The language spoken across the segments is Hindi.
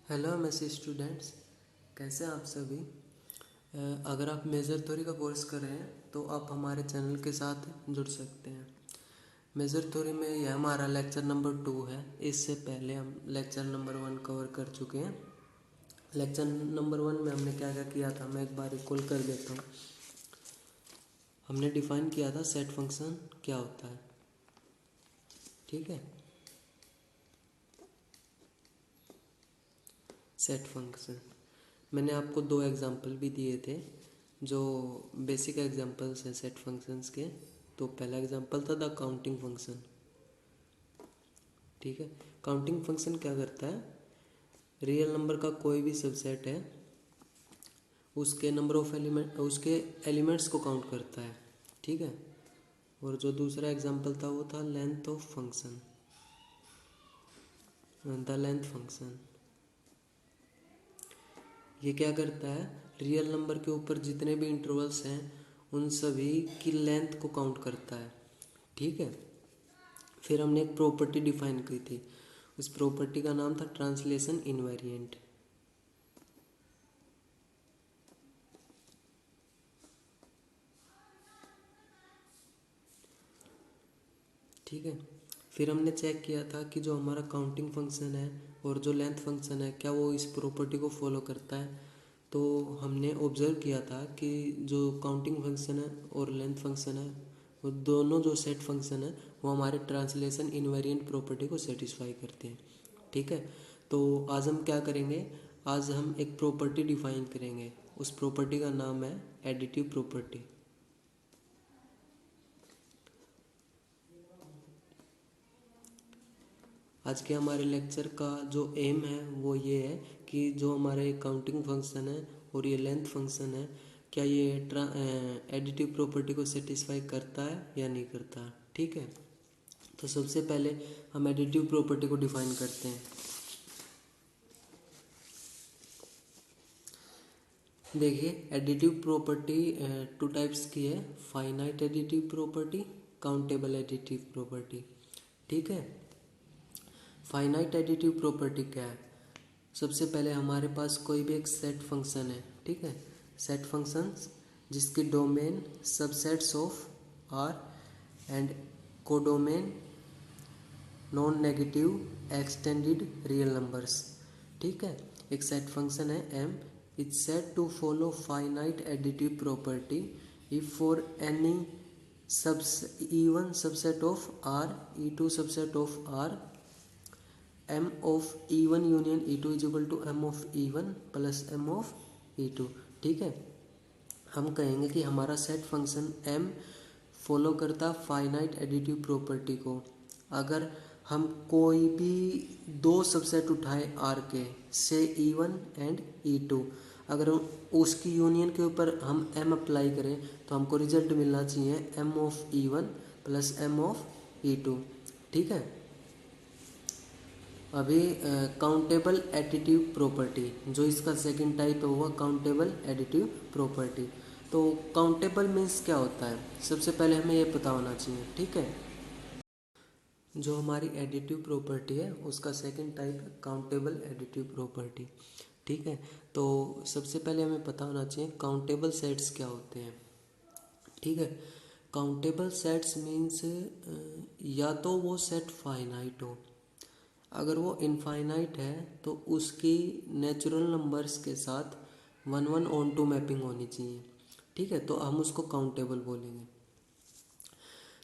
हेलो एमएससी स्टूडेंट्स, कैसे हैं आप सभी। अगर आप मेजर थ्योरी का कोर्स कर रहे हैं तो आप हमारे चैनल के साथ जुड़ सकते हैं। मेजर थ्योरी में यह हमारा लेक्चर नंबर 2 है। इससे पहले हम लेक्चर नंबर 1 कवर कर चुके हैं। लेक्चर नंबर 1 में हमने क्या क्या किया था, मैं एक बार रिकॉल कर देता हूँ। हमने डिफाइन किया था सेट फंक्शन क्या होता है, ठीक है। सेट फंक्शन मैंने आपको 2 एग्जांपल भी दिए थे जो बेसिक एग्जांपल्स हैं सेट फंक्शंस के। तो पहला एग्जांपल था द काउंटिंग फंक्शन, ठीक है। काउंटिंग फंक्शन क्या करता है, रियल नंबर का कोई भी सबसेट है उसके नंबर ऑफ एलिमेंट, उसके एलिमेंट्स को काउंट करता है, ठीक है। और जो दूसरा एग्जांपल था वो था length of function, the length function. ये क्या करता है, रियल नंबर के ऊपर जितने भी इंटरवल्स हैं उन सभी की लेंथ को काउंट करता है, ठीक है। फिर हमने एक प्रॉपर्टी डिफाइन की थी, उस प्रॉपर्टी का नाम था ट्रांसलेशन इनवेरिएंट, ठीक है। फिर हमने चेक किया था कि जो हमारा काउंटिंग फंक्शन है और जो लेंथ फंक्शन है क्या वो इस प्रॉपर्टी को फॉलो करता है। तो हमने ऑब्जर्व किया था कि जो काउंटिंग फंक्शन है और लेंथ फंक्शन है वो दोनों जो सेट फंक्शन है वो हमारे ट्रांसलेशन इनवेरिएंट प्रॉपर्टी को सेटिस्फाई करते हैं, ठीक है। तो आज हम क्या करेंगे, आज हम एक प्रॉपर्टी डिफाइन करेंगे। उस प्रॉपर्टी का नाम है एडिटिव प्रॉपर्टी। आज के हमारे लेक्चर का जो एम है वो ये है कि जो हमारे काउंटिंग फंक्शन है और ये लेंथ फंक्शन है क्या ये एडिटिव प्रॉपर्टी को सेटिस्फाई करता है या नहीं करता, ठीक है। तो सबसे पहले हम एडिटिव प्रॉपर्टी को डिफाइन करते हैं। देखिए एडिटिव प्रॉपर्टी 2 टाइप्स की है, finite additive property, countable additive property, ठीक है। फाइनाइट एडिटिव प्रॉपर्टी क्या है, सबसे पहले हमारे पास कोई भी एक सेट फंक्शन है, ठीक है। सेट फंक्शंस जिसकी domain subsets of R and codomain non negative extended real numbers, ठीक है। एक सेट फंक्शन है M, it's set to follow finite additive property if for any even subset of R, E2 subset of R, M of E1 union E2 is equal to M of E1 plus M of E2, ठीक है। हम कहेंगे कि हमारा सेट फंक्शन M फॉलो करता फाइनाइट एडिटिव प्रॉपर्टी को अगर हम कोई भी 2 सबसेट उठाए R के, से E1 एंड E2, अगर उसकी यूनियन के ऊपर हम M अप्लाई करें तो हमको रिजल्ट मिलना चाहिए M of E1 plus M of E2, ठीक है। अभी काउंटेबल एडिटिव प्रॉपर्टी जो इसका सेकंड टाइप है वो काउंटेबल एडिटिव प्रॉपर्टी। तो काउंटेबल मीन्स क्या होता है, सबसे पहले हमें ये पता होना चाहिए, ठीक है। जो हमारी एडिटिव प्रॉपर्टी है उसका सेकंड टाइप है काउंटेबल एडिटिव प्रॉपर्टी, ठीक है। तो सबसे पहले हमें पता होना चाहिए काउंटेबल सेट्स क्या होते हैं, ठीक है। काउंटेबल सेट्स मीन्स या तो वो सेट फाइनाइट हो, अगर वो इनफाइनाइट है तो उसकी नेचुरल नंबर्स के साथ 1 ऑन टू मैपिंग होनी चाहिए, ठीक है। तो हम उसको काउंटेबल बोलेंगे।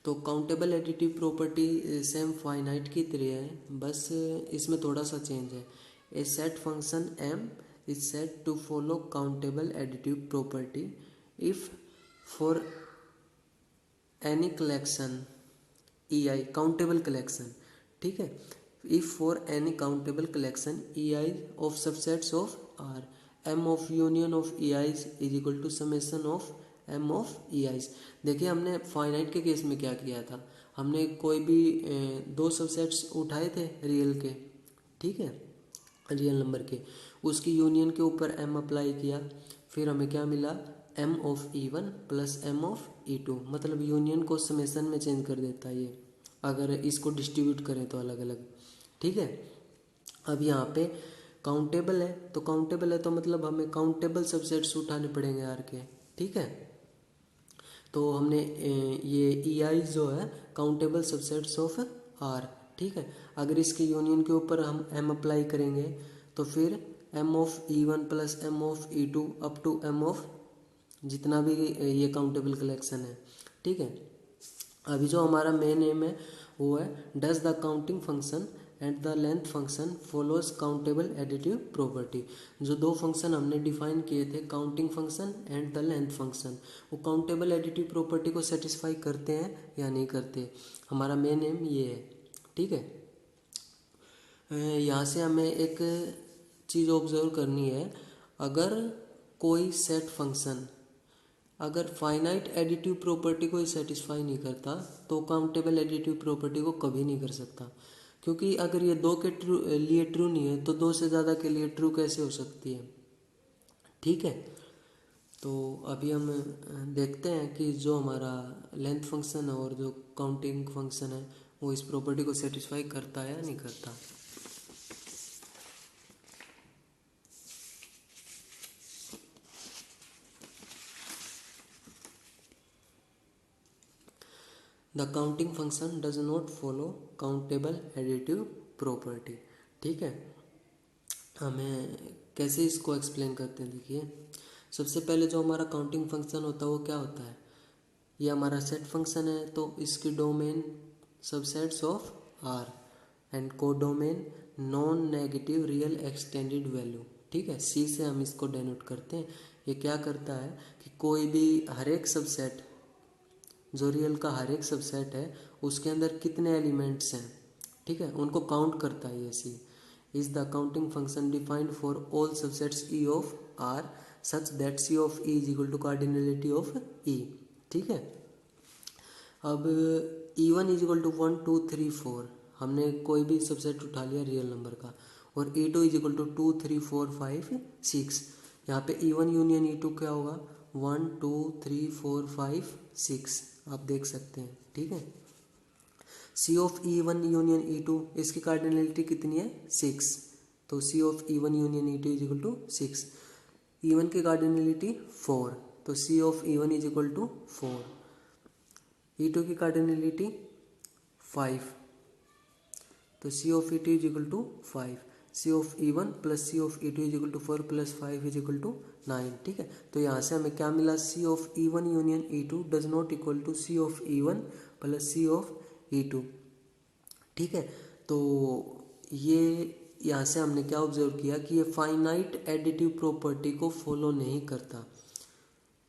तो countable additive property same finite की तरह है, बस इसमें थोड़ा सा चेंज है। A set function M is set to follow countable additive property if for any collection E I countable collection, ठीक है। If for any countable collection E I of subsets of R, M of union of E I's is equal to summation of M of E I's. देखिए हमने फाइनाइट के केस में क्या किया था, हमने कोई भी 2 सबसेट्स उठाए थे रियल के, ठीक है, रियल नंबर के, उसकी यूनियन के ऊपर एम अप्लाई किया, फिर हमें क्या मिला M of E1 plus M of E2, मतलब यूनियन को समेसन में चेंज कर देता है ये, अगर इसको डिस्ट्रीब्यूट करें तो अलग अलग, ठीक है। अब यहाँ पे काउंटेबल है तो काउंटेबल है तो मतलब हमें काउंटेबल सबसेट्स उठाने पड़ेंगे आर के, ठीक है। तो हमने ये ई आई जो है काउंटेबल सबसेट्स ऑफ आर, ठीक है। अगर इसके यूनियन के ऊपर हम एम अप्लाई करेंगे तो फिर M of E one plus M of E two up to M of जितना भी ये काउंटेबल कलेक्शन है, ठीक है। अभी जो हमारा मेन एम है वो है does the counting function and the length function follows countable additive property. जो दो फंक्शन हमने डिफाइन किए थे, counting function and the length function, वो काउंटेबल एडिटिव प्रॉपर्टी को सेटिस्फाई करते हैं या नहीं करते, हमारा मेन एम ये है, ठीक है। यहाँ से हमें एक चीज़ ऑब्जर्व करनी है, अगर कोई सेट फंक्शन अगर फाइनाइट एडिटिव प्रॉपर्टी को ही सेटिस्फाई नहीं करता तो काउंटेबल एडिटिव प्रॉपर्टी को कभी नहीं कर सकता, क्योंकि अगर ये दो के लिए ट्रू नहीं है तो दो से ज़्यादा के लिए ट्रू कैसे हो सकती है, ठीक है। तो अभी हम देखते हैं कि जो हमारा लेंथ फंक्शन है और जो काउंटिंग फंक्शन है वो इस प्रॉपर्टी को सेटिस्फाई करता है या नहीं करता। The counting function does not follow countable additive property, ठीक है। हमें कैसे इसको एक्सप्लेन करते हैं, देखिए सबसे पहले जो हमारा काउंटिंग फंक्शन होता है वो क्या होता है, ये हमारा सेट फंक्शन है तो इसकी domain subsets of R and codomain non negative real extended value, ठीक है। सी से हम इसको डेनोट करते हैं। ये क्या करता है कि कोई भी हर एक सबसेट जो रियल का हर एक सबसेट है उसके अंदर कितने एलिमेंट्स हैं, ठीक है, उनको काउंट करता है ये C. Is the counting function defined for all subsets E of R such that C of E is equal to cardinality of E, ठीक है। अब E one is equal to 1 2 3 4 हमने कोई भी सबसेट उठा लिया रियल नंबर का, और E two is equal to 2 3 4 5 6। यहाँ पे E one union E two क्या होगा, 1 2 3 4 5 6 आप देख सकते हैं, ठीक है। C of E one union E two इसकी कार्डिनलिटी कितनी है 6, तो C of E one union E two is equal to 6। E one की कार्डिनलिटी 4 तो C of E one is equal to 4। E two की कार्डिनलिटी 5 तो C of E two is equal to 5। C of E one plus C of E two is equal to 4 plus 5 is equal to 9, ठीक है। तो यहाँ से हमें क्या मिला, C of E one union E two does not equal to C of E one plus C of E two, ठीक है। तो ये यहाँ से हमने क्या ऑब्जर्व किया कि ये फाइनाइट एडिटिव प्रॉपर्टी को फॉलो नहीं करता।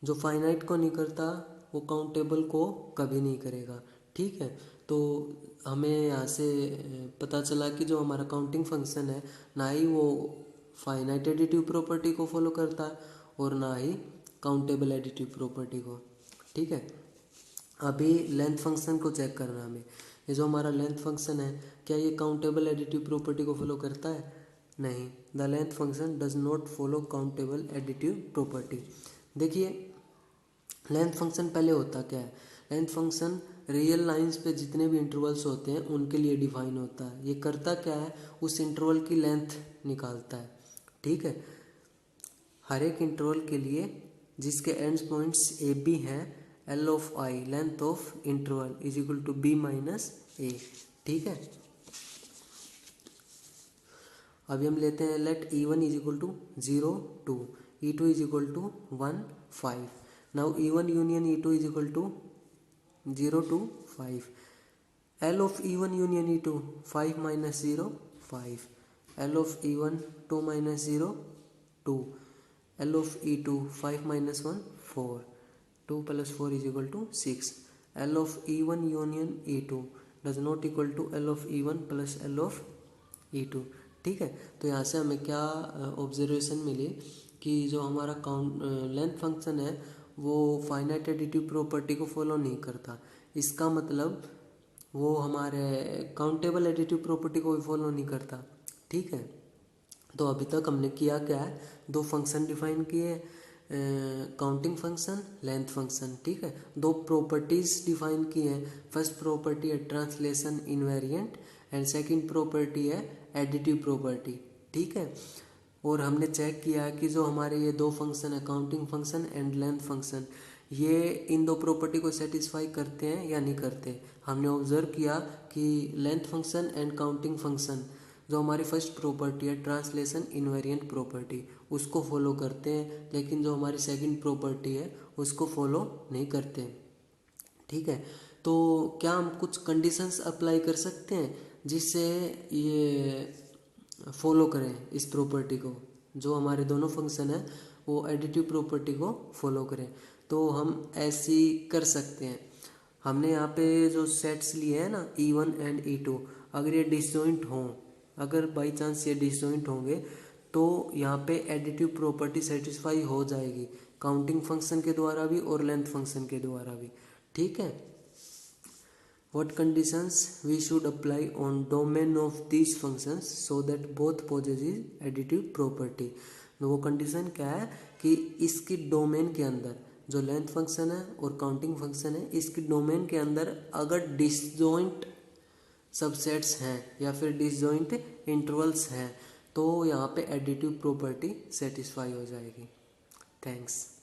जो फाइनाइट को नहीं करता वो काउंटेबल को कभी नहीं करेगा, ठीक है। तो हमें यहाँ से पता चला कि जो हमारा काउंटिंग फंक्शन है ना ही वो फाइनाइट एडिटिव प्रॉपर्टी को फॉलो करता है और ना ही काउंटेबल एडिटिव प्रॉपर्टी को, ठीक है। अभी लेंथ फंक्शन को चेक करना हमें, ये जो हमारा लेंथ फंक्शन है क्या ये काउंटेबल एडिटिव प्रॉपर्टी को फॉलो करता है, नहीं। The length function does not follow countable additive property. देखिए लेंथ फंक्शन पहले होता क्या है, लेंथ फंक्शन रियल लाइंस पे जितने भी इंटरवल्स होते हैं उनके लिए डिफाइन होता है। ये करता क्या है, उस इंटरवल की लेंथ निकालता है, ठीक है। हर एक इंटरवल के लिए जिसके एंड पॉइंट्स ए बी हैं, L of I length of interval is equal to B minus A, ठीक है। अभी हम लेते हैं let E one is equal to 0 2 E two is equal to 1 5। Now E one union E two is equal to 0 2 5। L of E one union E two 5 minus 0 5। L of E one 2 minus 0 2। L of E two 5 minus 1 4। 2 plus 4 is equal to 6। L of E one union E two does not equal to L of E one plus L of E two, ठीक है। तो यहाँ से हमें क्या ऑब्जर्वेशन मिली कि जो हमारा काउंट लेंथ फंक्शन है वो फाइनाइट एडिटिव प्रॉपर्टी को फॉलो नहीं करता। इसका मतलब वो हमारे काउंटेबल एडिटिव प्रॉपर्टी को भी फॉलो नहीं करता, ठीक है। तो अभी तक हमने किया क्या है, दो फंक्शन डिफाइन किए, काउंटिंग फंक्शन लेंथ फंक्शन, ठीक है। दो प्रॉपर्टीज डिफाइन की हैं। फर्स्ट प्रॉपर्टी है translation invariant and second property है एडिटिव प्रॉपर्टी, ठीक है। और हमने चेक किया कि जो हमारे ये दो फंक्शन है, counting function and length function, ये इन दो प्रॉपर्टी को सेटिस्फाई करते हैं या नहीं करते। हमने ऑब्जर्व किया कि length function and counting function जो हमारी फर्स्ट प्रॉपर्टी है ट्रांसलेशन इनवेरिएंट प्रॉपर्टी, उसको फॉलो करते हैं, लेकिन जो हमारी सेकंड प्रॉपर्टी है उसको फॉलो नहीं करते। ठीक है, तो क्या हम कुछ कंडीशंस अप्लाई कर सकते हैं जिससे ये फॉलो करें इस प्रॉपर्टी को, जो हमारे दोनों फंक्शन है वो एडिटिव प्रॉपर्टी को फॉलो करें। तो हम ऐसी कर सकते हैं, हमने यहाँ पे जो सेट्स लिए हैं ना E1 एंड E2, अगर ये डिसजॉइंट हों, अगर बाई चांस ये डिसजॉइंट होंगे तो यहाँ पे एडिटिव प्रॉपर्टी सेटिस्फाई हो जाएगी, काउंटिंग फंक्शन के द्वारा भी और लेंथ फंक्शन के द्वारा भी। ठीक है, what conditions we should apply on domain of these functions so that both possesses additive property। तो वो कंडीशन क्या है कि इसकी डोमेन के अंदर जो लेंथ फंक्शन है और काउंटिंग फंक्शन है, इसकी डोमेन के अंदर अगर डिसजॉइंट सबसेट्स हैं या फिर डिसजॉइंट इंटरवल्स हैं तो यहाँ पे एडिटिव प्रॉपर्टी सेटिस्फाई हो जाएगी। थैंक्स।